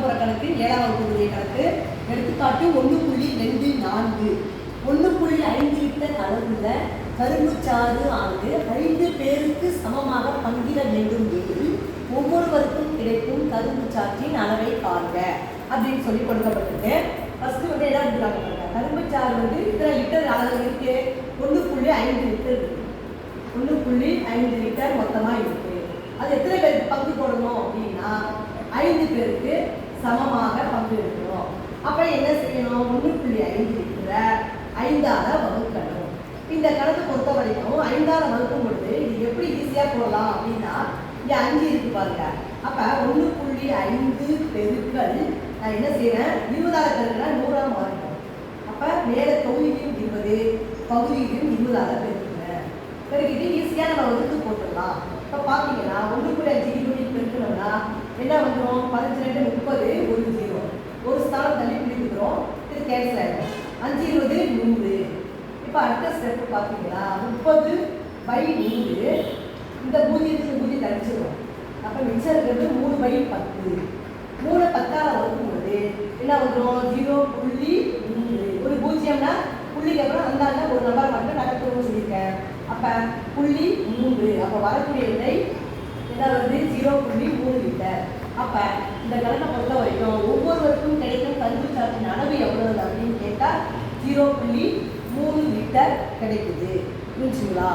புற கணக்கு 7ஆம் வகுப்பு கணக்கு. எடுத்துக்காட்டு 1.24. 1.5 லிட்டர் அளவுள்ள கரும்புச்சாறு ஆனது 5 பேருக்கு சமமாக பங்கிட வேண்டும் எனில் ஒவ்வொருவருக்கும் கிடைக்கும் கரும்புச்சாற்றின் அளவை காண்க அப்படின்னு சொல்லி கொடுக்கப்பட்டிருக்கு. ஃபர்ஸ்ட் வந்து என்ன கொடுக்குறாங்க, கரும்புச்சாறு வந்து இத்தனை லிட்டர் அளவு இருக்கு, 1.5 லிட்டர் இருக்கு. 1.5 லிட்டர் மொத்தமாக இருக்கு. அது எத்தனை பேருக்கு பங்கு போடணும் அப்படின்னா 5 பேருக்கு சமமாக பங்கு எடுக்கணும். அப்போ என்ன செய்யணும், 1.5 லிட்டரை 5ஆல் வகுக்கணும். இந்த கணக்கு பொறுத்த வரைக்கும் 5ஆல் வகுக்கும் பொழுது இது எப்படி ஈஸியாக போடலாம் அப்படின்னா, இங்கே 5 இருக்கு பாருங்க. அப்போ 1.5 பெருக்கல் நான் என்ன செய்யறேன், 20ஆல் பெருக்கினா 100ஆக மாறிடும். அப்போ மேலே தொகுதியும் 20, பகுதியும் 20ஆல் பெருக்குறேன். பெருக்கிட்டு ஈஸியாக நம்ம வகுத்து போட்டுடலாம். இப்போ பார்த்தீங்கன்னா 1.5 20 பெருக்கணும்னா என்ன வந்துடும், 15 30, ஒரு 0, ஒரு ஸ்தானம் தள்ளி பிடிக்கிறோம், இது கேன்சல் ஆகிடும். 5 20 100. இப்போ அடுத்த ஸ்டெப்பு பார்த்தீங்கன்னா 30/100, இந்த 0 தடிச்சிடும். அப்போ மிச்சம் இருக்கிறது 3/10. 3 10ஆல் வகுக்கும்போது என்ன வந்துடும், 0.3. ஒரு 0னா புள்ளிக்கு அப்புறம் அந்த ஒரு நம்பர் மட்டும் நகர்த்தணும்னு சொல்லியிருக்கேன். அப்போ 0.3. அப்போ வரக்கூடிய விடை என்ன வருது, 0.3 லிட்டர். அப்போ இந்த கணக்கை பொறுத்த வரைக்கும் ஒவ்வொருவருக்கும் கிடைக்கும் கரும்புச்சாற்றின் அளவு எவ்வளவு அப்படின்னு கேட்டால் 0.3 லிட்டர் கிடைக்குது. புரிஞ்சுங்களா?